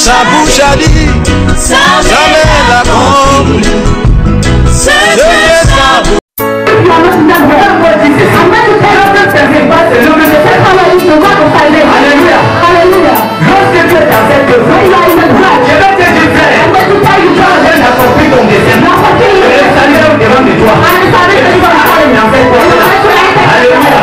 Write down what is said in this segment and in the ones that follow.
sa bouche a dit, jamais l'accompli. C'est sa bouche. Alléluia. Lorsque tu es dans cette œuvre, je vais te dire, frère, Dieu n'a compris ton dessein. Le Seigneur demande de toi. Et tu vas aller dans cette œuvre. Alléluia.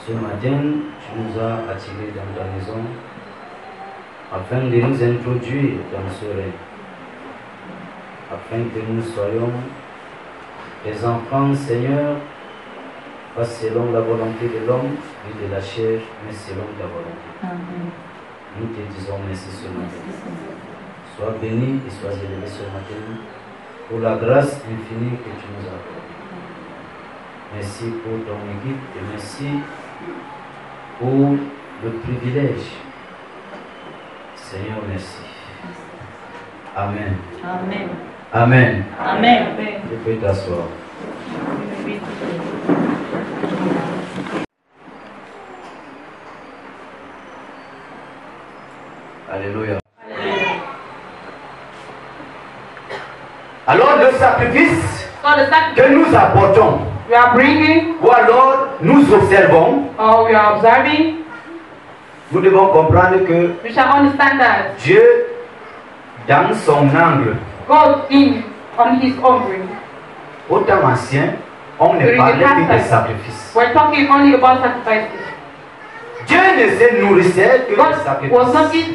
Ce matin, tu nous as attirés dans ta maison afin de nous introduire dans ce règne, afin que nous soyons des enfants, Seigneur, pas selon la volonté de l'homme et de la chair, mais selon ta volonté. Amen. Nous te disons merci ce matin. Sois béni et sois élevé ce matin pour la grâce infinie que tu nous accordes. Merci pour ton équipe et merci pour le privilège. Seigneur, merci. Amen. Amen. Amen. Amen. Tu peux t'asseoir. Alléluia. Alors le sacrifice que nous apportons, we are bringing, ou alors nous observons, or we are observing, nous devons comprendre que we shall understand that Dieu, dans son angle, God in on his offering. Au temps ancien, on ne parlait que de sacrifices. We're talking only about sacrifices. Dieu ne se nourrissait que de sacrifices.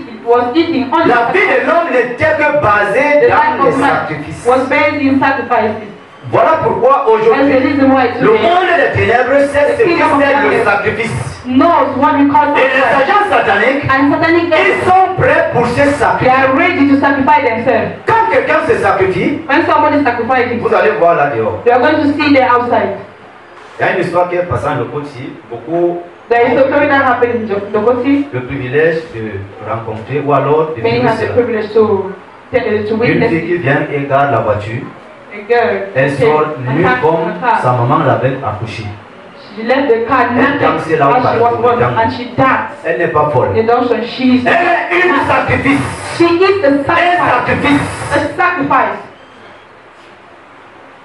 La vie de l'homme n'était que basée dans les sacrifices. Was based in sacrifices. Voilà pourquoi aujourd'hui, le monde des ténèbres sait ce que c'est le sacrifice. Et les agents sataniques, ils sont prêts pour se sacrifier. Quand quelqu'un se sacrifie, vous allez voir là dehors. Il y a une histoire qui est passée dans le côté, beaucoup. Le privilège de rencontrer ou alors de vivre cela. Une fille qui vient et garde la voiture. Elle sort nue comme sa maman l'avait accouchée. Elle dansait là où elle n'est pas folle. Elle est une sacrifice. Un sacrifice.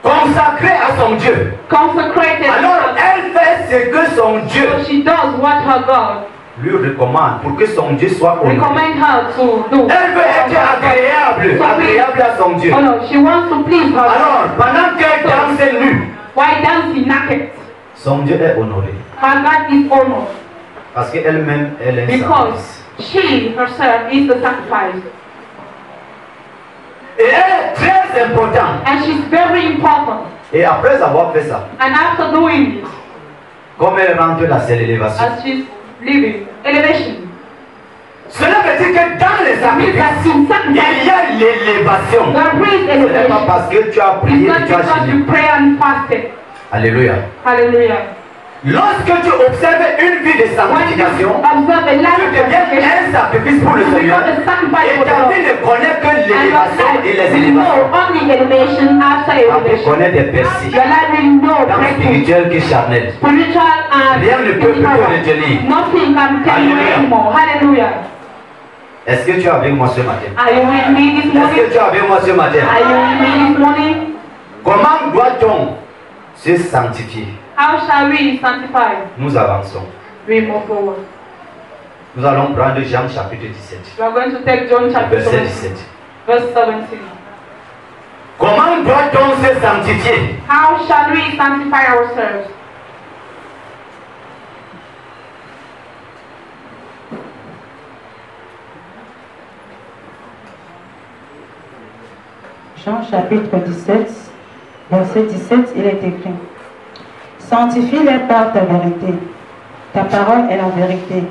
Consacrée à son Dieu. Alors elle fait ce que son Dieu So she does what her God lui recommande pour que son Dieu soit honoré. recommend her to do. Elle veut être agréable à son Dieu. Oh no, she wants to please her Alors, God. pendant qu'elle danse nue, Why dancing naked? son Dieu est honoré. Her God is honored Parce qu'elle-même, elle est un because sacrifice. she herself is the sacrifice. Et elle est très importante. And she's very important. Et après avoir fait ça, And after doing it, comme elle rentre là, c'est l'élévation. as she's leaving, elevation. Cela veut dire que dans les Means that sacrifices, in il sacrifice, y a l'élévation. there is Ce n'est pas elevation. parce que tu as It's prié not que tu as because you gêné. pray and fasted. Alléluia. Hallelujah. Lorsque tu observes une vie de When you sanctification, observe a tu life of deviens sanctification, un sacrifice pour le you Seigneur. become a sacrifice Et for the ta Lord. vie ne connaît que And your l'élévation et les life élévations. know only elevation after Tu elevation. connais des percées, Your life will know tant breakthrough. spirituelles que charnelles. Spiritual and Rien ne peut plus te physical. retenir. Nothing can tell you Hallelujah. anymore. Hallelujah. Est-ce que tu es avec moi ce matin? Are you with me this Est-ce que morning? tu es avec moi ce matin? Are you with me this morning? Comment doit-on se sanctifier? How shall we sanctify? Nous avançons. We move forward. Nous allons prendre Jean chapitre 17, We are going to take John chapter verset 17, 17. verse 17. Comment doit-on se sanctifier? How shall we sanctify ourselves? Jean chapitre 17, verset 17, il est écrit: Sanctifie-les par ta vérité. Ta parole est la vérité.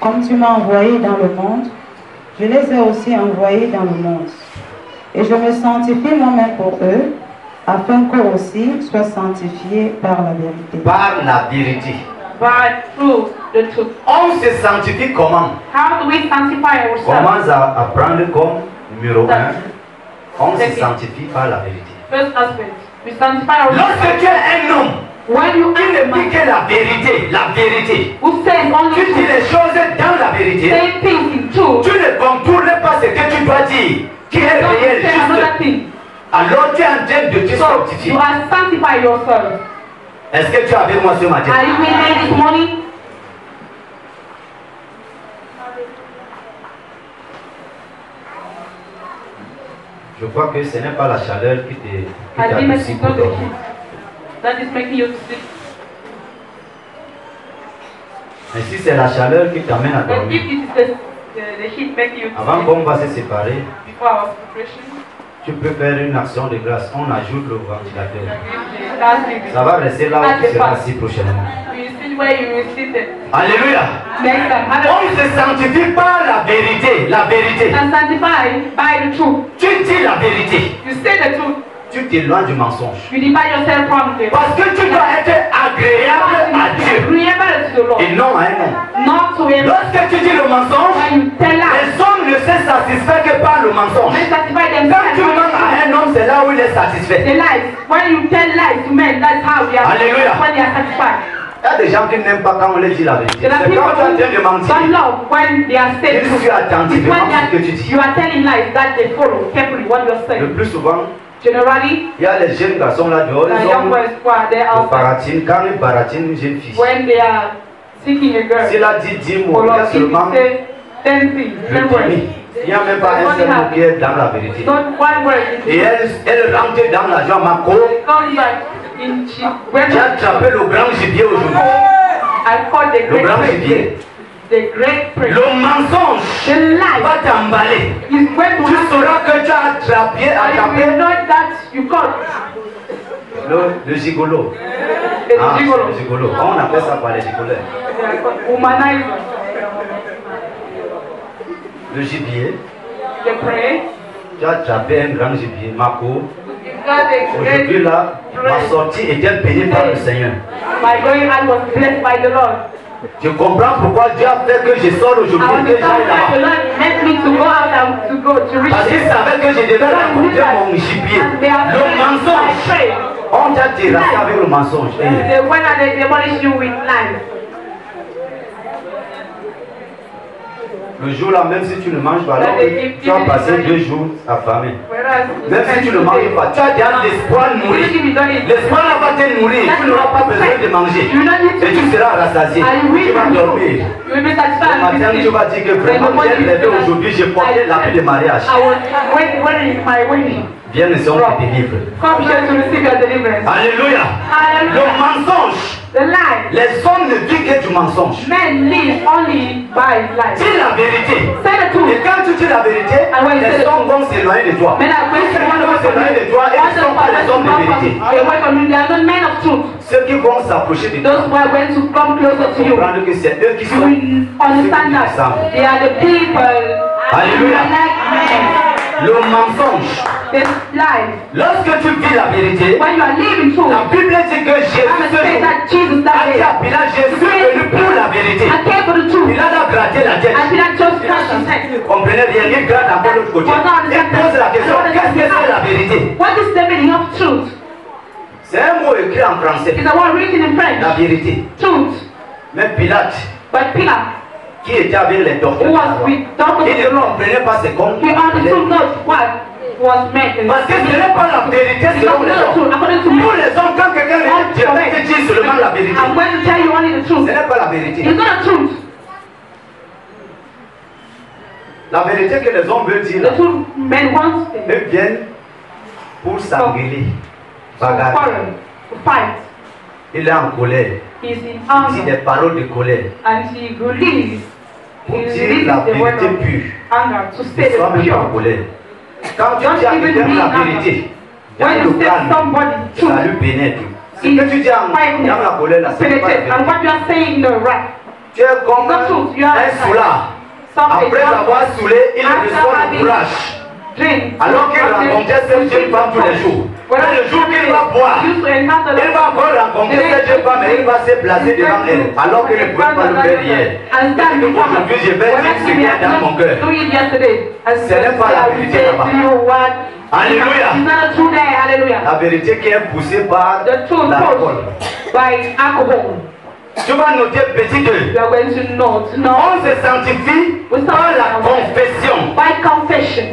Comme tu m'as envoyé dans le monde, je les ai aussi envoyés dans le monde. Et je me sanctifie moi-même pour eux, afin qu'eux aussi soient sanctifiés par la vérité. Par la vérité. By through the truth. On se sanctifie comment? How do we sanctify ourselves? Commence à prendre comme numéro 1. On se sanctifie par la vérité. First aspect, we sanctify ourselves. Lorsque tu es un homme When you qui are ne a dit man que la vérité, who says only tu dis truth, les choses dans la vérité, say things in truth, tu ne contournes pas ce que tu dois dire, qui est don't réel, say another juste. thing. Alors tu es en train de te So sanctifier. you are sanctify yourself. Est-ce que tu es avec moi ce matin? Are you with me this morning? Je crois que ce n'est pas la chaleur qui I think t'adoucit it's pour not the dormir. heat that is making you sleep. Mais si c'est la chaleur qui t'amène à But if dormir, it is the heat making you avant sleep qu'on va se séparer, before our separation, tu peux faire une action de grâce. On ajoute le ventilateur. that's it. Ça va rester là où tu seras assis prochainement. You sit where you will sit it. Alléluia. Next time, On se sanctifie par la vérité. La vérité. and sanctify by the truth. Tu dis la vérité. You say the truth. Tu t'éloignes du mensonge. You divide yourself from them. Parce que tu dois être agréable à Dieu Agreeable to the Lord, et non à un homme. not to him. Lorsque tu dis le mensonge, When you tell lies, les hommes ne se satisfait que par le mensonge. they sanctify Quand tu mens à themselves. un homme, c'est là où il est satisfait. The lies. When you tell lies to men, that's how they are. Hallelujah. When they are satisfied. Il y a des gens qui n'aiment pas quand on leur dit la vérité. There are C'est people quand tu es en train de who mentir. don't love when they are saying Ils truth. sont attentifs It's when à ce que tu dis. you are telling lies that they follow carefully what you are Le saying. plus souvent, Generally, il y a les jeunes garçons là dehors, the ils young ont boys who are there le outside, baratine. Quand ils baratinent une jeune fille, when they are seeking a girl, s'il a dit 10 mots, for il y a love, if seulement you say 10 things, 10 le words, demi. Il n'y a même pas un seul mot qui est dans la vérité. not one word. Et elle rentre dans la joie, ma co. Comes back in she went J'ai attrapé le grand gibier aujourd'hui. I called the Le great grand prince. gibier. The great prince. Le mensonge The lie va t'emballer. is going to Tu happen. sauras que tu as attrapé, And you attrapé will know that you caught le gigolo. the Ah, gigolo. le gigolo. On appelle ça par les gigoleurs. They are called womanizer. Le gibier. The prey. Tu as attrapé un grand gibier, ma co. You got a Aujourd'hui great là, ma sortie était bénie par le Seigneur. My going out was blessed by the Lord. Je comprends pourquoi Dieu a fait que je sors I aujourd'hui et que understand j'aille why the là-bas. Lord meant me to go out and to go to reach Parce qu'il them. savait que je devais rencontrer mon gibier. And they are Le praying by mensonge. faith. On t'a terrassé avec le mensonge. Et They went and they demolished you with lies. le Le jour-là, même si tu ne manges pas, alors que tu as passé 2 jours affamé. Même si tu ne manges pas, tu as déjà l'espoir de mourir. L'espoir là va te nourrir. Tu n'auras pas besoin de manger. Et tu seras rassasié. Tu vas dormir. Le matin, tu vas dire que vraiment, j'ai levé aujourd'hui, j'ai porté l'habit de mariage. Viens ici, on te délivre. Alléluia. Le mensonge. Les hommes ne vivent que du mensonge. Men live only by life. Dis la vérité. Say the truth. Et quand tu dis la vérité, les hommes vont s'éloigner de toi. Men are going to run away from s'éloigner de toi et ne sont pas les hommes de vérité. Away from you. They are not men of truth. Ceux qui vont s'approcher de Those toi, who are going to come closer to you. comprendre que c'est eux qui You sont will understand that they are the people. Alléluia. Like men. Le mensonge. This life. Lorsque tu vis la vérité, When you are living truth, la Bible dit que Jésus I'm saying that Jesus a that dit à Pilate, Jésus est venu pour la vérité. I came for the truth. Pilate a gratté la tête. I did not just touch his head. Comprenez bien, il gratte encore l'autre côté. Il pose la question, qu'est-ce que c'est la vérité? What is the meaning of truth? C'est un mot écrit en français. It's a word written in French. La vérité. Truth. Mais Pilate, But Pilate, qui était avec les docteurs, who was with doctors, il ne comprenait pas ce qu'on he understood not what was meant. Parce que ce n'est pas la vérité selon les hommes. Pour les hommes, quand quelqu'un dit, je vais te dire seulement la vérité. I'm going to tell you only the Ce truth. n'est pas la vérité. It's not the truth. La vérité que les hommes veulent dire, The truth men want to eux viennent pour s'engueuler, bagarrer. quarrel, to fight. Il est en colère. He's in Il dit anger des paroles de colère. and he releases. Pour He dire la releases the word vérité of pure. anger to Ne say sois the même pas en pure. colère. Quand tu Don't dis à even quelqu'un be la angry. vérité, il y a When le you say calme, somebody ça truth, lui pénètre. Ce que tu dis dans la colère, là, c'est pas la penetrate. And vérité. what you are saying no right. Tu es comme It's not truth. You are un soulard. Après avoir saoulé, il reçoit le courage. drink. Alors qu'il rencontrait cette jeune femme tous les jours. Et le jour qu'il va boire, il va encore rencontrer cette jeune femme et il va se placer devant elle. Alors qu'il ne pouvait pas le faire hier. Aujourd'hui, je vais dire ce qu'il y a dans mon cœur. Ce n'est pas la vérité là-bas. Alléluia. La vérité qui est poussée par l'alcool. By alcohol. Tu vas noter petit 2. You are going to note. No. On se sanctifie par la confession. By confession.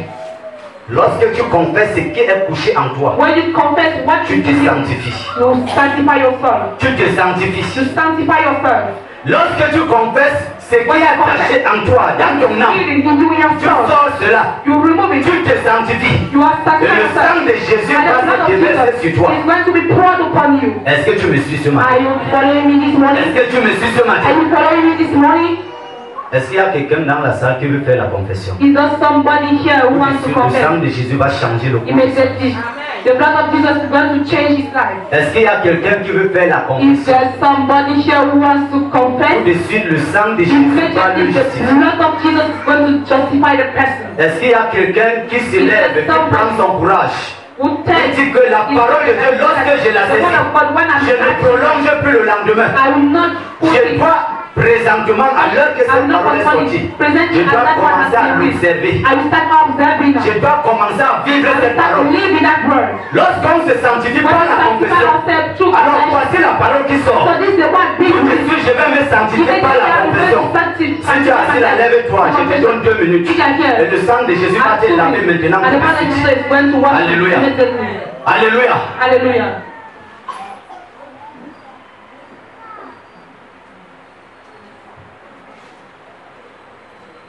Lorsque tu confesses ce qui est couché en toi, When you confess what tu you te did, sanctifies. you sanctify yourself. Tu te sanctifies. You sanctify yourself. Lorsque tu confesses ce qui est caché en toi, dans ton âme, Healing you do tu yourself. sors cela. You remove it. Tu te sanctifies. You are Et sanctifying le sang yourself. de Jésus And the va blood se of déverser Jesus sur toi. is going to be poured upon you. Est-ce que tu me suis ce Are matin? you following me this morning? Est-ce que tu me suis ce Are matin? you following me this morning? Est-ce qu'il y a quelqu'un dans la salle qui veut faire la confession? Is there somebody here who wants to Le sang confess? de Jésus va changer le cours. Immediately. The blood of Jesus is going to change his life. Est-ce qu'il y a quelqu'un qui veut faire la Is confession? there somebody here who wants to Tout confess? de suite, le sang de Jésus va le Immediately, the justifier. blood of Jesus is going to justify the person. Est-ce qu'il y a quelqu'un qui se lève et qui prend son courage? Who Il tells dit que la parole de Dieu, lorsque je la the word saisis, of God, when I'm je ne prolonge plus le lendemain. I will not put Je it. dois présentement, à l'heure que I will cette not parole est postpone sortie, it. Present je it as dois that one has commencer à been read. l'observer. I will start observing now. Je dois commencer à vivre I will cette start parole. living that word. Lorsqu'on se sanctifie When par we la sanctify confession, ourselves through alors confession. voici la parole qui So sort. this is the word being Tout de written. suite, je vais me sanctifier par la confession. Si tu es assis là, lève-toi, je te donne 2 minutes. Et le sang de Jésus va te laver maintenant. And the blood of Jesus is going to wash you Alléluia. immediately. Alléluia. Hallelujah.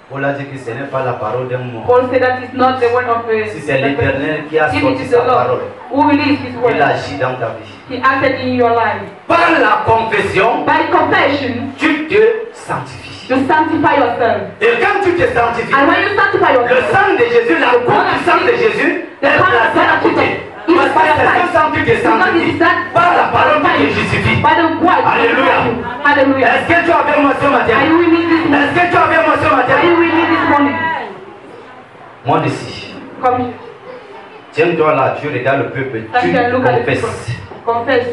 Paul a dit que ce n'est pas la parole d'un mot. Paul said that it's not the word of Si c'est l'Éternel qui a If it sorti is sa the Lord parole, who released his il word, agit dans ta vie. he acted in your life. Par la confession, By confession, tu te sanctifies. you sanctify yourself. Et quand tu te sanctifies, And when you sanctify le yourself, sang de Jésus, la coupe du sang de Jésus the est power of placée à God côté. is Parce que by your c'est un side. sang qui te Because it sanctifie. is that Par la parole qui te justifie. by the word. Alléluia. Hallelujah. Est-ce que tu as avec moi ce matin? Are you winning this morning? Est-ce que tu as avec moi ce Are you matin? winning this morning? Moi d'ici. Come here. Tiens-toi là, tu regardes le peuple, tu Stand here and look at the people. confesses. Confess.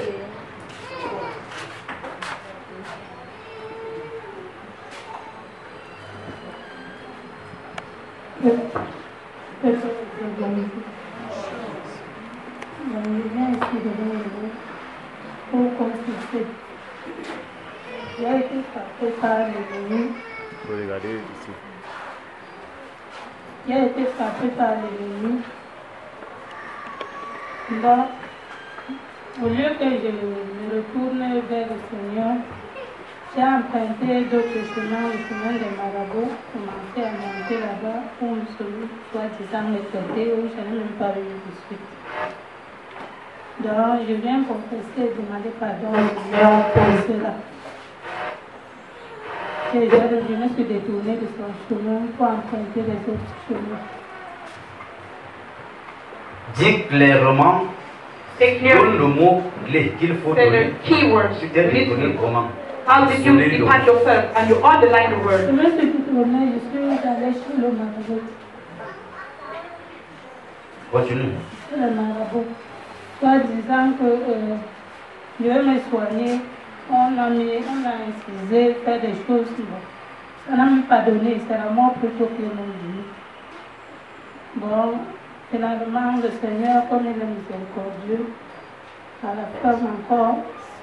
Faut regarder ici. qui a été frappé par l'ennemi. Donc, au lieu que je me retourne vers le Seigneur, j'ai emprunté d'autres chemins, le chemin des marabouts, commencé à monter là-bas pour celui soi-disant me traiter où je n'ai même pas eu de suite. Donc, je viens confesser et demander pardon au Seigneur pour cela. Et je me suis détournée de son chemin pour emprunter les autres chemins. Dis clairement, donne le mot clé qu'il faut donner. Tu t'es détourné comment? How did you detach yourself and you underline the word? Je me suis détournée, je suis allée chez le marabout. Continue. Chez le marabout. Soit disant que je vais me soigner, on a incisé, fait des choses. Ça n'a même pas donné, c'est la mort plutôt que mon vie. Bon, finalement, le Seigneur, comme il est miséricordieux, à la fin encore,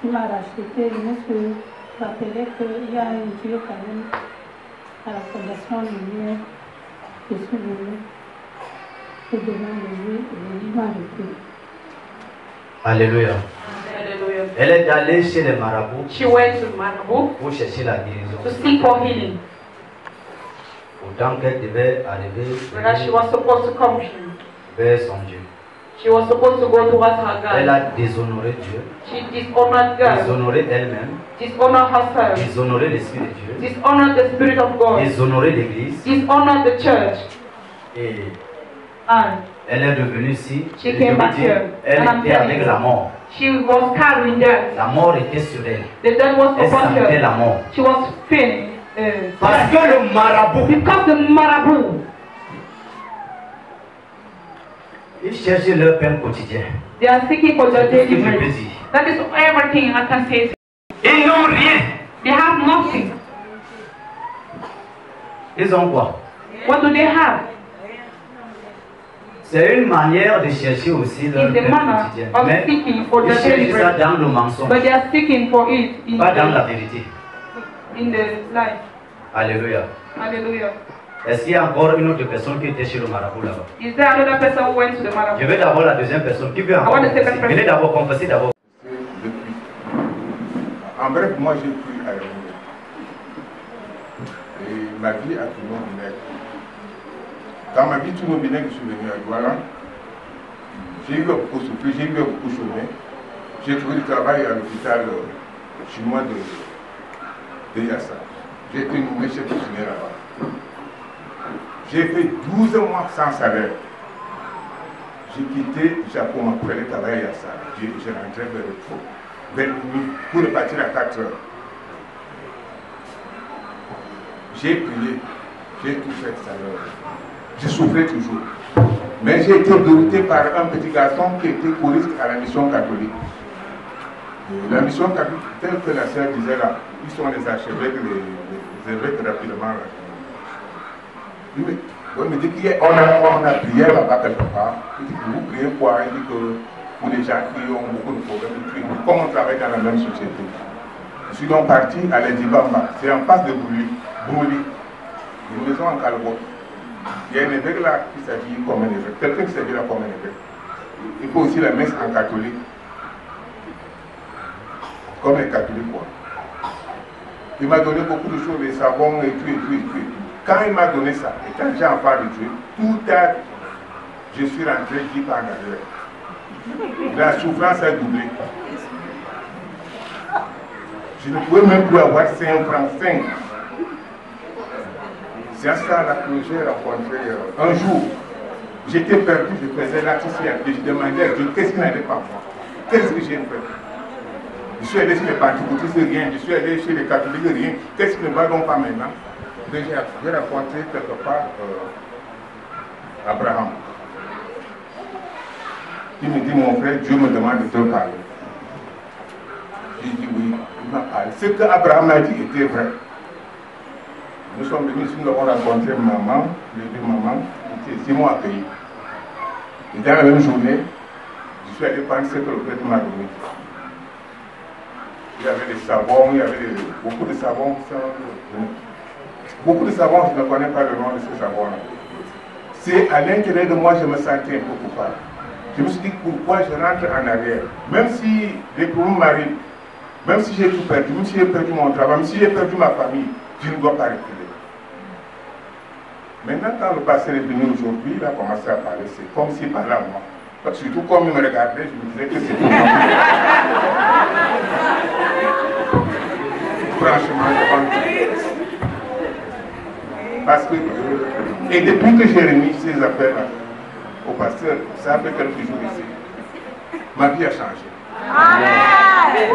il m'a racheté, je me suis rappelé qu'il y a un Dieu quand même à la fondation lumière. Je suis venue et devant lui et il m'a arrêté. Alléluia. Hallelujah. Elle est allée chez les marabouts She went to Marabout pour chercher la guérison. to seek for healing. Autant qu'elle devait arriver Whereas she was supposed to come, vers son Dieu. she was supposed to go towards her Elle God. a déshonoré Dieu, She dishonored God, déshonoré elle-même, dishonored herself, déshonoré l'Esprit de Dieu, dishonored the Spirit of God, déshonoré l'Église. dishonored the church, Et and elle est revenue ici. She Et je came veux back dire, here. elle And I'm était telling avec you, la mort. she was carrying death. La mort était sur elle. The death was Elle upon sentait her. la mort. She was feeling Parce que le marabout, because the Marabout, ils cherchaient leur pain quotidien. they are seeking for their C'est tout ce daily que je peux bread. dire. That is everything I can say. Ils n'ont rien. They have nothing. Ils ont quoi? What do they have? C'est une manière de chercher aussi leur It's the pain manner quotidien. of Mais seeking for ils the daily cherchent ça bread. dans le mensonge, But they are seeking for it pas dans la vérité. in the life. Alléluia. Hallelujah. Est-ce qu'il y a encore une autre personne qui était chez le marabout là-bas? Is there another person who went to the Je Marabout? vais d'abord la deuxième personne. Qui veut encore I want the second confesser? person. Venez d'abord confesser d'abord. Depuis. En bref, moi j'ai cru à l'amour. Et ma vie a tourné au vinaigre. Dans ma vie tourne au vinaigre, je suis venu à Douala. J'ai eu beaucoup souffrir, j'ai eu beaucoup chômé. J'ai trouvé du travail à l'hôpital chinois de Yassa. J'ai été nommé chef cuisinier là-bas. J'ai fait 12 mois sans salaire. J'ai quitté Japon pour aller travailler à Yassa. J'ai rentré vers minuit pour repartir à 4 heures. J'ai prié, j'ai tout fait ça. Je souffrais toujours. Mais j'ai été dérouté par un petit garçon qui était choriste à la mission catholique. La mission catholique, telle que la sœur disait là, ils sont les archevêques, les évêques rapidement. Il me dit qu'on a prié là-bas quelque part. Il dit que vous priez quoi? Il dit que pour les gens qui ont beaucoup de problèmes, ils prient. Comme on travaille dans la même société. Je suis donc parti à l'Edibamba. C'est en face de Brouli, une maison en Calvo. Il y a un évêque là qui s'habille comme un évêque. Quelqu'un qui s'habille là comme un évêque. Il faut aussi la messe en catholique. Comme les catholiques quoi. Il m'a donné beaucoup de choses, les savons et tout. Quand il m'a donné ça, et quand j'ai en part de Dieu, tout à je suis rentré 10 ans derrière. La souffrance a doublé. Je ne pouvais même plus avoir 5 francs. 5. C'est à ça là que j'ai rencontré un jour. J'étais perdu, je faisais l'artisanat. Je demandais à Dieu qu'est-ce qui n'allait pas moi. Qu'est-ce que j'ai fait? Je suis allé chez les pentecôtistes, rien. Je suis allé chez les catholiques, rien. Qu'est-ce qui ne va donc pas maintenant? J'ai rencontré quelque part Abraham. Il me dit, mon frère, Dieu me demande de te parler. J'ai dit oui, il m'a parlé. Ce que Abraham a dit était vrai. Nous sommes venus, nous avons rencontré maman, les deux mamans, qui m'ont accueilli. Et dans la même journée, je suis allé prendre ce que le prêtre m'a donné. Il y avait des savons, il y avait beaucoup de savons. Beaucoup de savons, je ne connais pas le nom de ces savons-là. C'est à l'intérieur de moi, je me sentais un peu coupable. Je me suis dit pourquoi je rentre en arrière. Même si les problèmes m'arrivent, même si j'ai tout perdu, même si j'ai perdu mon travail, même si j'ai perdu ma famille, je ne dois pas reculer. Maintenant, quand le pasteur est venu aujourd'hui, il a commencé à parler, c'est comme s'il parlait à moi. Surtout comme il me regardait, je me disais que c'était moi. Franchement, je pense. Parce que, et depuis que j'ai remis ces affaires-là au pasteur, ça a fait quelques jours ici, ma vie a changé. Amen.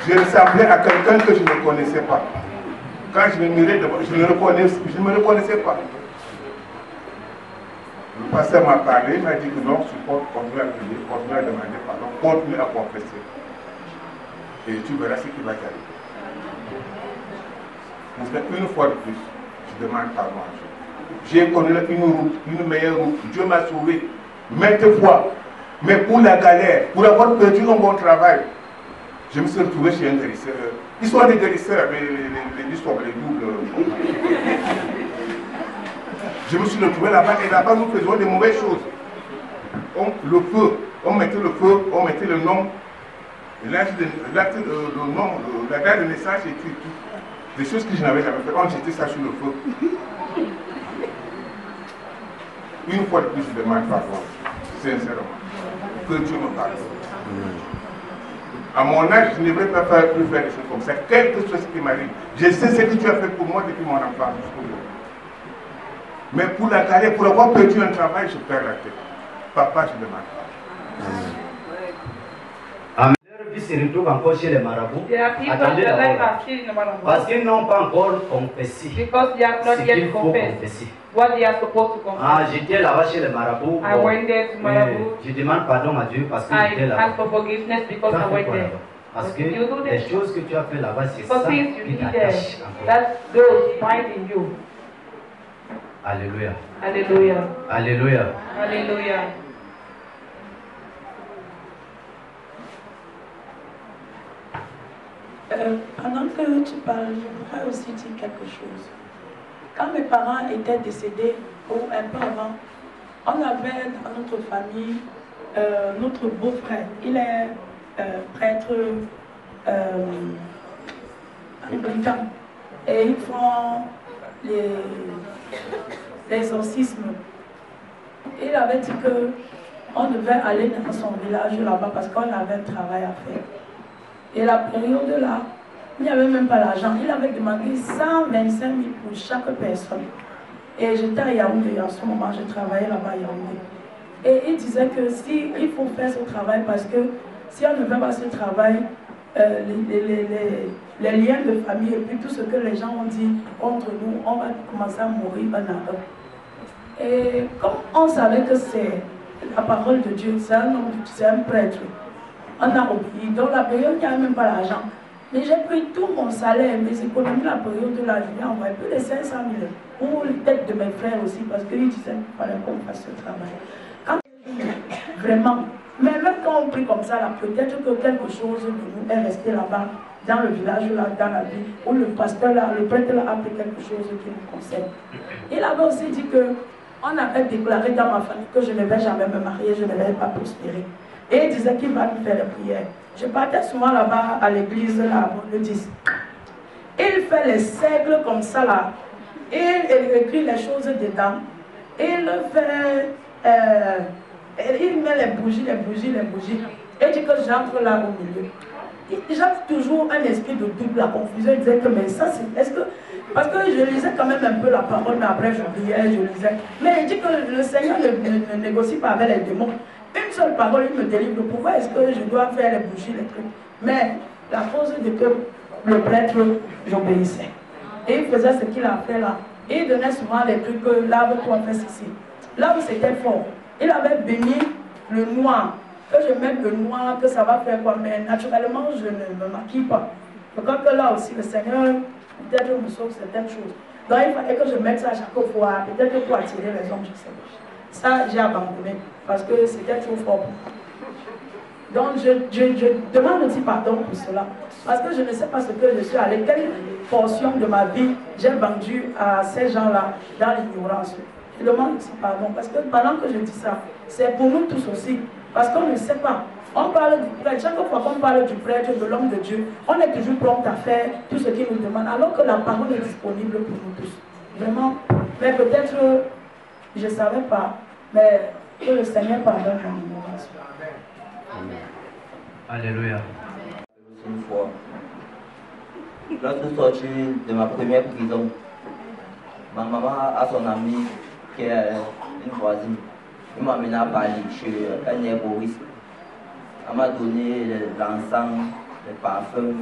Je ressemblais à quelqu'un que je ne connaissais pas. Quand je me mirais devant, je ne me reconnaissais pas. Le pasteur m'a parlé, il m'a dit que non, supporte, continue à prier, continue à demander pardon, continue à confesser. Et tu verras ce qui va t'arriver. Une fois de plus, je demande pardon à Dieu. J'ai connu une route, une meilleure route. Dieu m'a sauvé maintes fois. Mais pour la galère, pour avoir perdu un bon travail, je me suis retrouvé chez un guérisseur. Ils sont des guérisseurs, les histoires, les doubles. Je me suis retrouvé là-bas et là-bas nous faisions des mauvaises choses. Le feu, on mettait le feu, on mettait le nom, la date de naissance et tout. Des choses que je n'avais jamais fait. On jetait ça sur le feu. Une fois de plus, je demande pardon, sincèrement. Que Dieu me pardonne. À mon âge, je ne devrais pas plus faire des choses comme ça. Quelle que soit ce qui m'arrive, je sais ce que tu as fait pour moi depuis mon enfance jusqu'au jour. Mais pour la carrière, pour avoir perdu un travail, je perds la tête. Papa, je demande pardon. Amen. Ils se retrouvent encore chez les marabouts. Attendez d'abord. Parce qu'ils n'ont pas encore confessé ce qu'il faut confesser. Ah, j'étais là-bas chez les marabouts. Je demande pardon à Dieu parce que j'étais là-bas. Parce que les choses que tu as fait là-bas, c'est ça qui t'attache encore. Alléluia. Alléluia. Alléluia. Alléluia. Pendant que tu parles, je voudrais aussi dire quelque chose. Quand mes parents étaient décédés, ou un peu avant, on avait dans notre famille notre beau-frère. Il est prêtre anglican. Et ils font les exorcismes. Il avait dit qu'on devait aller dans son village là-bas parce qu'on avait un travail à faire. Et la période là, il n'y avait même pas l'argent. Il avait demandé 125 000 pour chaque personne. Et j'étais à Yaoundé en ce moment, je travaillais là-bas à Yaoundé. Et il disait que si il faut faire ce travail parce que si on ne fait pas ce travail, les liens de famille et puis tout ce que les gens ont dit contre nous, on va commencer à mourir un à un. Et comme on savait que c'est la parole de Dieu, c'est un prêtre, on a oublié. Dans la période, il n'y avait même pas l'argent. Mais j'ai pris tout mon salaire, mes économies, la période de la vie, on va plus de 500 000 pour les têtes de mes frères aussi, parce qu'ils disaient qu'il fallait qu'on fasse ce travail. Quand, vraiment, mais même quand on prie comme ça, peut-être que quelque chose de nous est resté là-bas, dans le village, là, dans la vie, où le pasteur, là, le prêtre là, a pris quelque chose qui nous concerne. Il avait aussi dit qu'on avait déclaré dans ma famille que je ne vais jamais me marier, je ne vais pas prospérer. Et il disait qu'il va nous faire les prières. Je partais souvent là-bas à l'église, là, le 10. Il fait les cercles comme ça, là. Et il écrit les choses dedans. Il fait... il met les bougies. Et il dit que j'entre là au milieu. J'ai toujours un esprit de double, la confusion. Il disait que, mais ça, c'est... Est-ce que... Parce que je lisais quand même un peu la parole, mais après j'oubliais, je lisais. Mais il dit que le Seigneur ne négocie pas avec les démons. Une seule parole, il me délivre. Pourquoi est-ce que je dois faire les bougies, les trucs? Mais la cause de que le prêtre, j'obéissais. Et il faisait ce qu'il a fait là. Et il donnait souvent les trucs que lave-toi, fais ceci. Là où c'était fort, il avait béni le noir. Que je mette le noir, que ça va faire quoi. Mais naturellement, je ne me maquille pas. Donc que là aussi, le Seigneur, peut-être me sauve certaines choses. Donc il fallait que je mette ça à chaque fois, peut-être pour attirer les hommes, je sais pas. Ça, j'ai abandonné parce que c'était trop fort. Donc, je demande aussi pardon pour cela. Parce que je ne sais pas ce que je suis allé, quelle portion de ma vie j'ai vendu à ces gens-là dans l'ignorance. je demande aussi pardon. Parce que pendant que je dis ça, c'est pour nous tous aussi. Parce qu'on ne sait pas. On parle du prêtre. Chaque fois qu'on parle du prêtre, de l'homme de Dieu, on est toujours prompt à faire tout ce qu'il nous demande. Alors que la parole est disponible pour nous tous. Vraiment. Mais peut-être, je ne savais pas. Mais que le Seigneur pardonne mon ignorance. Alléluia. Une fois, lorsque sorti de ma première prison, ma maman a son amie qui est une voisine. Il m'a amené à Bali chez un herboriste. Elle m'a donné l'encens, les parfums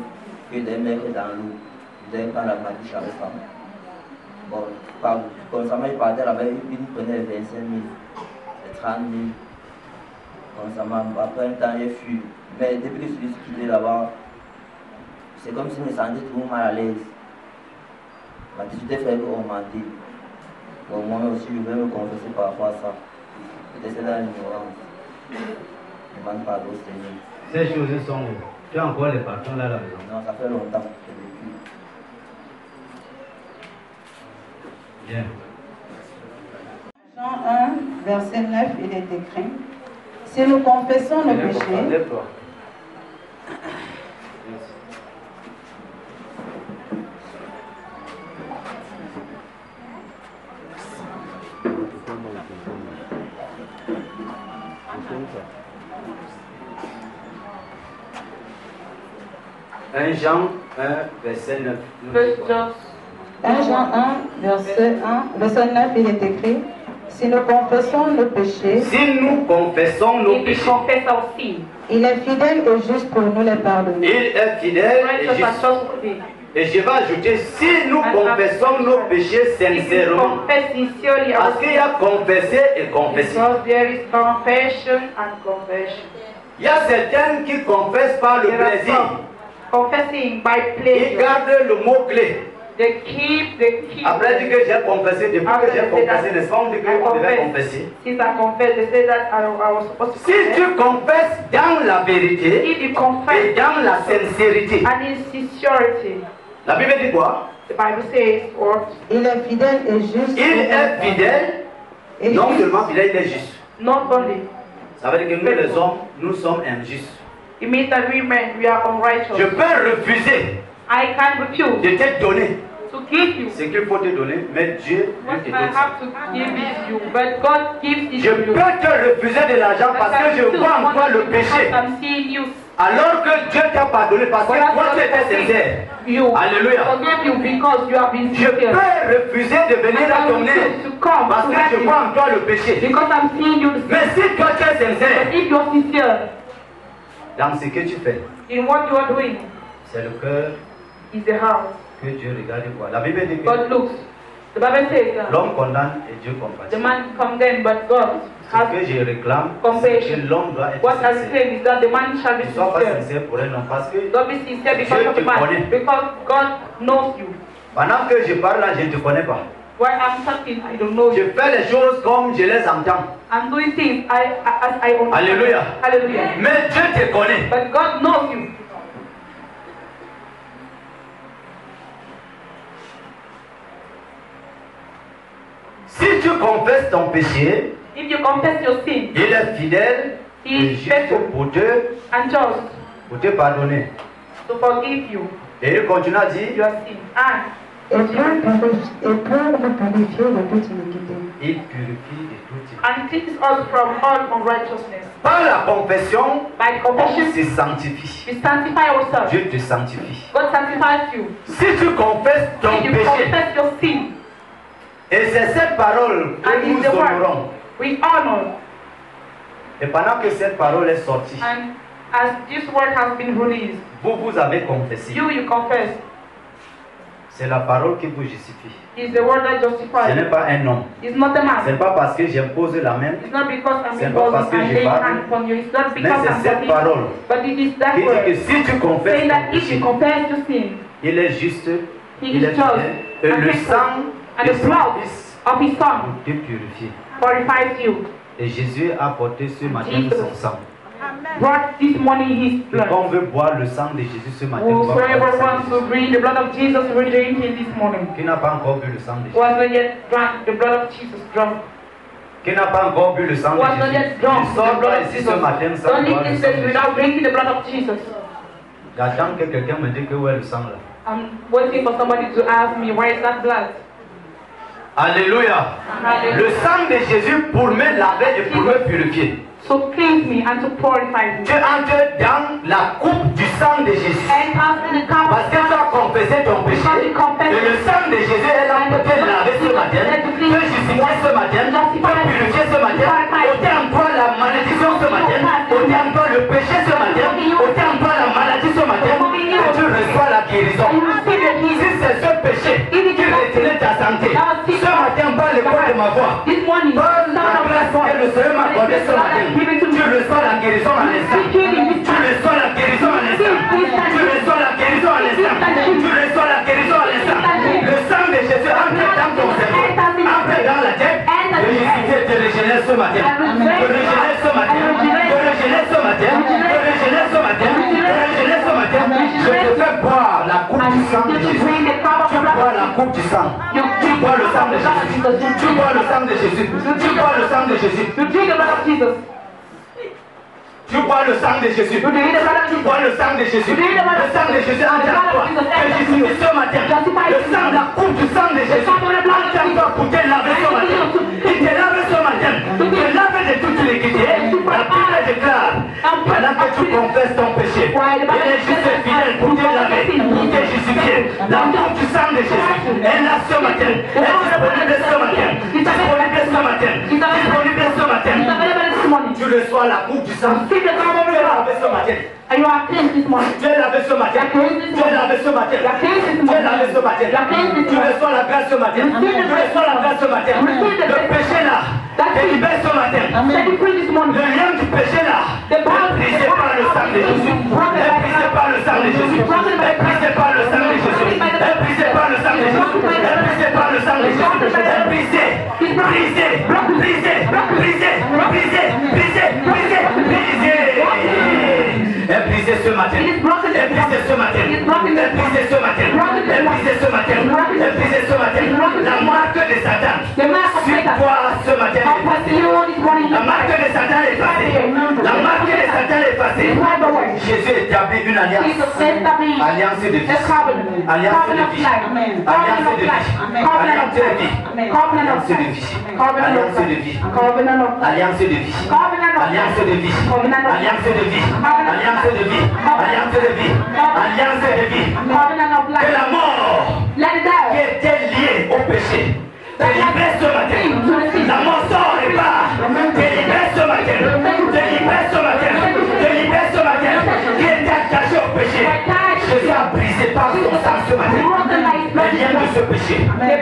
que des mettre dans l'eau. Je n'avais pas la magie avec ça. Bon, comme ça, il partait là-bas, il prenait 25 000, 30 000. Comme ça, après un temps, j'ai fui. Mais depuis que je suis quitté là-bas, c'est comme si je me sentais toujours mal à l'aise. Ma difficulté fait augmenter. Bon, moi aussi, je vais me confesser par rapport à ça. J'étais dans l'ignorance. Je demande pardon au Seigneur. Ces choses sont où? Tu as encore les parfums là à la maison? Non, ça fait longtemps. Bien. Jean 1, verset 9, il est écrit: si nous confessons nos péchés, Un Jean 1, verset 9. 1 Jean 1, verset 9, il est écrit: si nous confessons nos péchés, si nous confessons nos péchés, il est fidèle et juste pour nous les pardonner. Il est fidèle et juste. Et je vais ajouter, si nous confessons nos péchés sincèrement, parce qu'il y a confesser et confesser. Il y a certains qui confessent par le plaisir. Ils gardent le mot-clé. Après, dit que j'ai confessé, depuis que j'ai confessé, n'est-ce pas, on dit qu'on devait confesser. Si tu confesses dans la vérité et dans la sincérité, la Bible dit quoi? Il est fidèle et juste. Il est fidèle, non seulement fidèle, il est juste. Ça veut dire que nous les hommes, nous sommes injustes. It means that we men, we are unrighteous. Je peux refuser de te donner to give you ce qu'il faut te donner, mais Dieu what te I donne. have to give it you, but God gives it Je to you. peux te refuser de l'argent parce que je vois en toi le péché. I'm seeing you. Alors que Dieu t'a pardonné parce que toi tu étais sincère. Alléluia. Forgive you because you have been Je peux refuser de venir à ton aide parce que je vois en toi le péché. Because I'm seeing you. Mais si toi tu es sincère, But if you're sincere dans ce que tu fais, in what you are doing, c'est le cœur is the heart. que Dieu regarde et voit. La Bible dit God que looks. The Bible says that l'homme condamne et Dieu compatit. the man condemned, but God Ce has que je réclame, c'est compassion. que l'homme doit être What I sincère. claim is that the man shall be Ne sois pas sincere. sincère pour un homme parce que Don't be sincere because Dieu of te the man. connaît. Because God knows you. Pendant que je parle là, je ne te connais pas. While I'm talking, I don't know Je you. fais les choses comme je les entends. I'm doing things as I understand. Alléluia. Hallelujah. Mais Dieu te connaît. But God knows you. Si tu confesses ton péché, If you confess your sin, il est fidèle He et is juste faithful pour te pardonner. to forgive you Et il continue à dire, your sin and Et pour nous purifier de toute iniquité. il purifie de toute iniquité. and cleanse us from all unrighteousness. Par la confession, By on confession, se sanctifie. we sanctify ourselves. Dieu te sanctifie. God sanctifies you. Si tu confesses ton If you péché, confess your sin, et c'est cette parole que and nous in the word, honorons, we honor. et pendant que cette parole est sortie, And as this word has been released, vous avez confessé. you confess. C'est la parole qui vous justifie. Is the word that Ce justifies. n'est pas un homme. It's not a Ce man. n'est pas parce que j'impose la main It's not because I'm C'est pas parce que imposing and je laying parle, hands on you. It's not mais because c'est I'm cette talking. parole But it is that qui dit que word si tu confesses saying ton that if péché, you confess your sin, il est juste, He il is est just fidèle, et and le faithful, sang and de the son blood Fils of His Son pour te purifier. purifies you. Et Jésus a porté ce matin Jesus son sang. brought this morning his blood. Quand on veut boire le sang de Jésus ce matin, Whoever wants to drink the blood of Jesus, we drink it this morning. qui n'a pas encore bu le sang de Jésus, Who has not yet drank the blood of Jesus, drunk. qui n'a pas encore bu le sang Who has de not Jésus, yet drunk ne the sort blood pas of ici Jesus. ce matin sans Don't boire leave le this sang place de Jésus. without drinking the blood of Jesus. J'attends que quelqu'un me dise que où est le sang là. I'm waiting for somebody to ask me, where is that blood? Alléluia. Hallelujah. Le sang de Jésus pour me laver et pour me purifier. So cleanse me and to purify me. Tu entres dans la coupe du sang de Jésus. Parce que tu as confessé ton péché. Et le sang de Jésus est là pour te laver ce matin, te justifier ce matin, te purifier ce matin, ôter en toi la malédiction ce matin, ôter en toi le péché ce matin, ôter en toi la maladie ce matin, et tu reçois la guérison. Si c'est ce péché qui retenait ta santé, ce matin par le poids de ma voix, par la grâce que le Seigneur m'a accordée ce matin, tu reçois la guérison à l'instant. Tu reçois la guérison à l'instant. Tu reçois la guérison à l'instant. Tu reçois la guérison à l'instant. Le sang de Jésus entre dans ton cerveau, entre dans la tête. Jésus te régénère ce matin. Te régénère ce matin. Te régénère ce matin. Te régénère ce matin. Te régénère ce matin. Je te fais boire la coupe du sang de Jésus. Tu bois la coupe du sang. Tu bois le sang de Jésus. Tu bois le sang de Jésus. Tu bois le sang de Jésus. You drink the blood of Jesus. Tu bois le sang de Jésus. Tu bois le sang de Jésus. Le sang de Jésus entre en toi. Que Jésus ce matin. Le sang, la coupe du sang de Jésus entre en toi pour te laver ce matin. Il te lave ce matin. Te lave de toute l'iniquité. La Bible déclare, pendant que tu confesses ton péché, il est juste et fidèle pour te laver, pour te justifier. La coupe du sang de Jésus est là ce matin. Est disponible ce matin. Disponible ce matin. Disponible ce matin. Tu reçois la coupe du sang. Tu es lavé ce matin. And you are cleansed this morning. Tu es lavé ce matin. Tu es lavé ce matin. Tu es lavé ce matin. Tu reçois la grâce ce matin. Tu reçois la grâce ce matin. Le péché là, te libère ce matin. Le lien du péché là, est brisé par le sang de Jésus. Est brisé par le sang de Jésus. Est brisé par le sang de Jésus. Est brisé par le sang de Jésus. Est brisé par le sang de Jésus. Est brisé, brisé, brisé, brisé, brisé, brisé, brisé, brisé. Est brisé ce matin. Est brisé ce matin. Est brisé ce matin. Est brisé ce matin. Est brisé ce matin. La marque de Satan sur toi ce matin. La marque de Satan est passée. La marque de Satan est passée. Jésus établit une alliance. Alliance de vie. Alliance de vie. Alliance de vie. Alliance de vie. Alliance de vie. Alliance de vie. Alliance de vie. Alliance de vie. Alliance de vie. Alliance de vie. Alliance de vie. Alliance de vie. Que la mort qui était liée au péché te libère ce matin. La mort sort et part. Te libère ce matin. Te libère ce matin. Te libère ce matin. Qui était attaché au péché. Jésus a brisé par son sang ce matin. Les liens de ce péché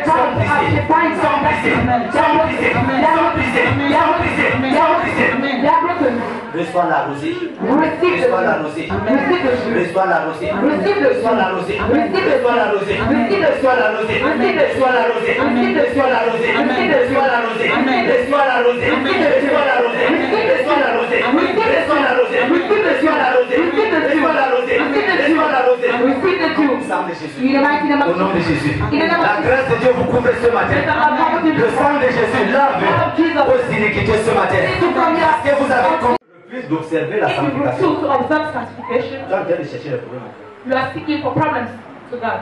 sont brisés. Sont brisés. Sont brisés. Sont brisés. Sont brisés. Sont brisés. Reçois la rosée. Reçois la rosée. Reçois la rosée. Reçois la rosée. Reçois la rosée. Reçois la rosée. Reçois la rosée. Reçois la rosée. Reçois la rosée. Reçois la rosée. Reçois la rosée. Reçois la rosée. Reçois la rosée. Reçois la rosée. Reçois la rosée. Reçois la rosée. Sang de Jésus. Au nom de Jésus. La grâce de Dieu vous couvre ce matin. Le sang de Jésus lave vos iniquités ce matin. Parce que vous avez compris d'observer la sanctification. To observe sanctification. Tu es en train de chercher les problèmes. You are seeking for problems to God.